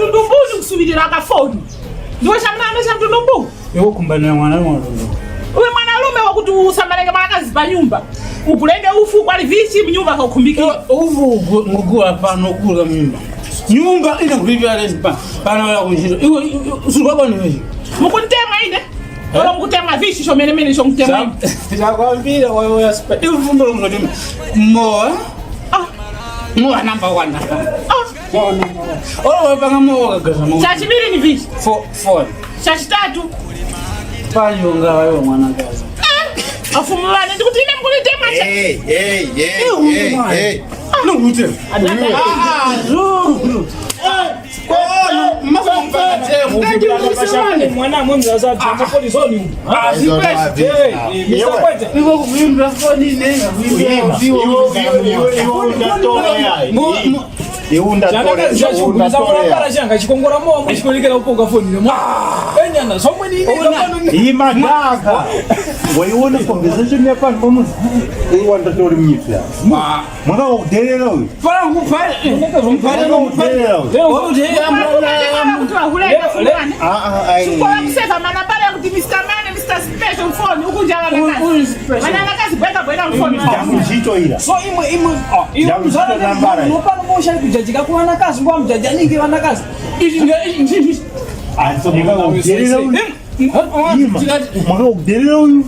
mtundu kusubirira akafoni. Ndiwe shamnana cha mtundu. Yo kumbana mwana wangu. Uwe mwanalume wakuti usambalenge makazi pa nyumba. Ukulenge ufu kwa livichi nyumba kaukumbikia. Ufu ngugu hapana kula nyumba. Nyumba ina kulivya lespa. Pana wala kunjiro. Iwe usulwa ni wewe. Mukutema ine. Wala mukutema vishi shomelemele shomutema ine. Zakwambira wewe yaspa. Iwe fundo mnajuma. Moa. Moa number 1. Moa number 1. Oh panga moa gaza moa. Chachi mbili ni vishi. 4. Chachi 3. Panyo ngawa wewe mwana gaza. Afumulane ndikutine mkulitema. Hey. No gute. Mwana mwenza za polisi oni. Chikongora moa mwishikolikela uponga foni le mwa. Enyana somwe ni imagaga. Waiona conversation ya pan momu. Iwanda tori mnyifya. Mwanga ukudelera uyu. Para kupale. Mwanga ukudelera uyu. Leo nje mtu ahuleka fulani. Ai. Kwa kusema mana pale kuti Mr. Man, Mr. Special phone ukunjala na kazi. Mana na kazi bweka phone. Jamuchito ila. so imwe mzara nambara nopano mosha kujajika kuwana kazi ngwa mjaja ningi wana kazi izi Anso mwanga ukudelera uyu. Mwanga ukudelera uyu.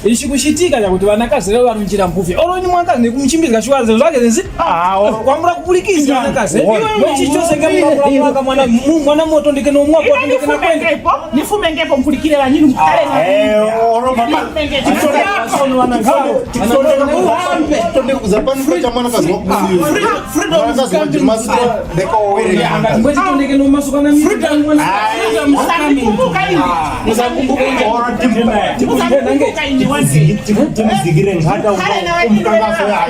Ishikuchitika chakuti vanakazi leo varunjira mpufi oloni mwakazi nekumuchimbizika shwazo zvake zenzi kwamura kupulikiza vanakazi iwe chichosenge mwaka mwana moto ndike nomwa kwa ndike na kwenda nifume ngepo mpulikire vanyini mkale Tonde kuzapani kwa chamana kazi wakuzi. Mwana kazi wajimasa deka wawele. Mwezi tondeke nomasuka na mimi. Timizigire ngata umkangaso ya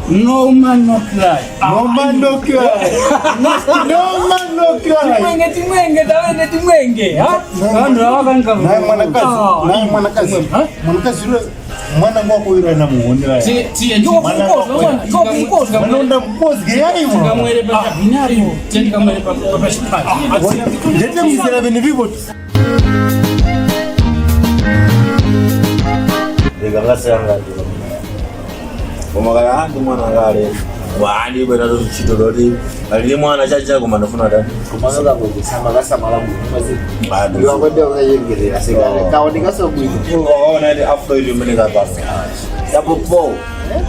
No man no cry. No man no cry. No man no cry. Timwenge ha? Kandra wakanga. Na mwanakazi yule mwana mwako yule anamuonera. Mwanonda mkozi geyai mwana. Kamwele pa binari. Teni kamwele pa shipati. Jete mzira bini vivo. Ngase yanga. Omagala handi mwana ngale. Wali bera do chidolori. Ali mwana chacha ko manafuna da. Kumana da bo sama gasa malamu. Bado. Yo ngode ngayengere asigale. Kaoni gaso bwito. Ona ile after ile mene ga basa. Sapo po.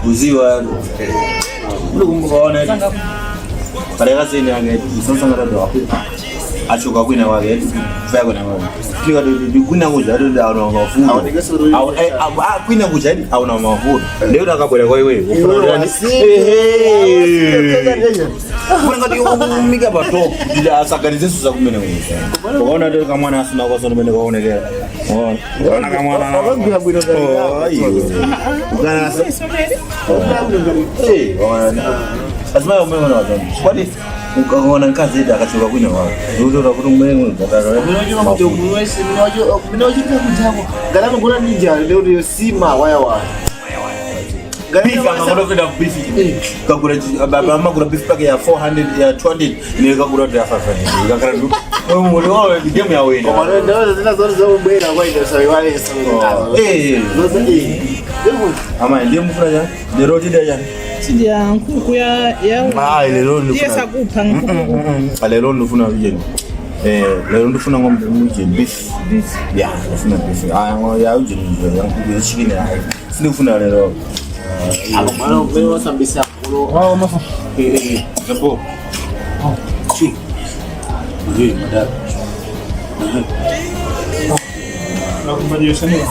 Uziwa. Ona ile. Parega sini yange isonsa ngara do api. Achuka kwina wake. Fako na mama. Kika do kuna kuja do da ona mafuta. Kaoni gaso ro. Kwina kuja auna mafuta. Leo nakabwela kwa wewe. Kuna ngati umika bato ila asakarize suza kumene kuno. Unaona ndio kama mwana asina kwa sono mene kwaonekea. Unaona kama mwana. Ngira bwino Ukana Asma umeme na watu. Kwani ukaona kazi ile akachoka kwina wao. Ndio utakuta umeme utataka. Minojo kujako. Galama ngona ninja leo ndio sima waya. Beef ngakona kwenda beef. Kakura baba mama kuna beef pack ya 400 ya 200 ni kakura ya 500. Kakara ndu. Wewe muliona game ya wewe. Kwa maana ndio zina zote za ubwera kwa ndio sawa wale sawa. Ama ndiye mfuraja. The roti daja. Sija nkuku ya lero ndo. Yesa kupha nkuku. Lero ndo funa vijeni. Lero ndo funa ngombe mjeni beef. Ya, funa beef. Ya ujeni ndio yangu chicken ya. Sina funa lero. Mwana wewe sambisa kulo. Mafa. Japo. Chi. Madam. Nakumbadilisha nini?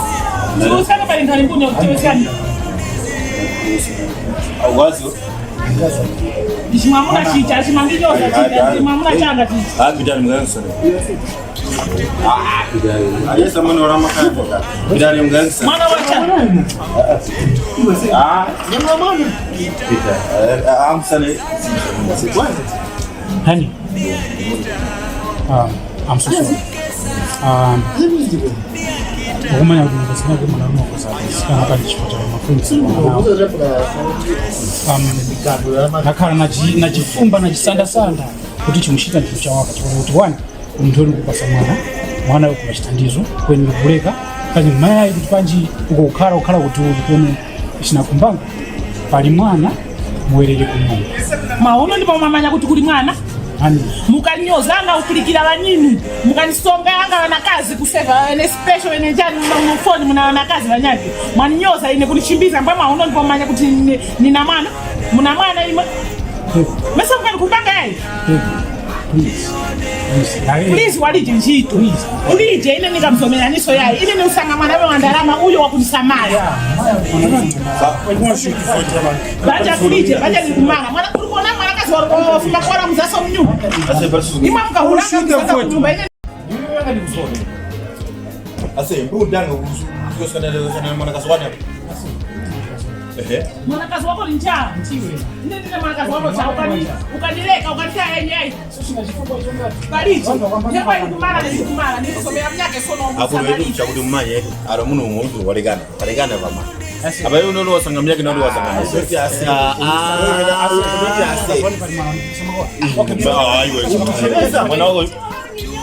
Sio sana bali ndani kuna kutewekana. Awazo. Ishimamuna chicha, shimambijo chicha, shimamuna changa chicha. Bidani mganga sana. Ayesa mwana wa ramakani. Bidani mgangsa. Mwana wa cha. Nyama mwana. Amsane. Honey. I'm so sorry. Woman, I'm going to say that I'm not going to najifumba najisanda sanda kuti chimushita ndicho chawaka chikuti wani mndoni kupasa mwana yuko machitandizo kweni kuleka kazi maya kuti panji ukukhala kuti ukome chinakumbanga pali mwana muwerere kunyumba Maono ndipo mamanya kuti kuli mwana. Mukanyozanga ukilikira banyinu mukanisonganga vanakazi kuseva ene special ene njani mufoni muna vanakazi vanyati mwaninyoza ine kunichimbiza mbwa maono ndipo mamanya kuti nina mwana muna mwana imwe mesa mukani kumbanga yayi please walije njito ulije ine nikamzomera niso yayi ine niusanga mwana we wandarama uyo wakunisamaya banja kulije banja nikumana mwana kulikona mwana kazi walofuma kwa mzaso mnyumba ima mkahulanga mzaso mnyumba ine Ase mbu danga kusikana mwana kazi wani mwana kazi wako linjaa ine nina mwana kazi wako cha ukanileka ukanitia yenyewe kaliji yepa ilikumana nikusomea mnyake sono Akuru chakuti mmanye aro muno umuntu walegana vama abayo nono wasanga mnyake nono wasanga sote ase mwana wako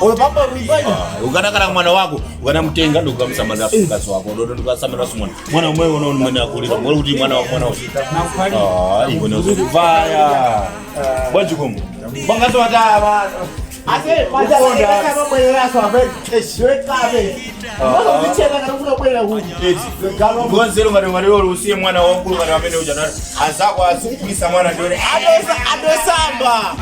Oyo papa ruibanya. ukanakala mwana wako ukanamtenga ndo ukamsamana kazi wako ndo tukasamana mwana umwe uno mwana akulira ngoli kuti mwana wako ibo nozovaya bwajukumu bangazo wataba Ase wajala kama mwelera so abe shwekabe. Ngono bichela kana kuna kwela huko. Gonzero ngari usiye mwana wangu ngari amene ujana azako asikisa mwana ndore adosamba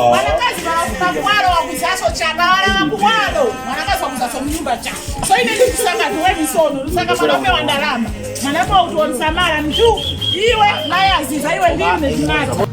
Mwanakazi wakumakwaro wakuzaso chana wala wakukwaro mwanakazi wakuzaso mnyumba cha so ine ndikusanga tuweni sono lusanga mwanaume wandalama mwanaume utuonisamara mtu iwe naye aziza iwe ndini nezinata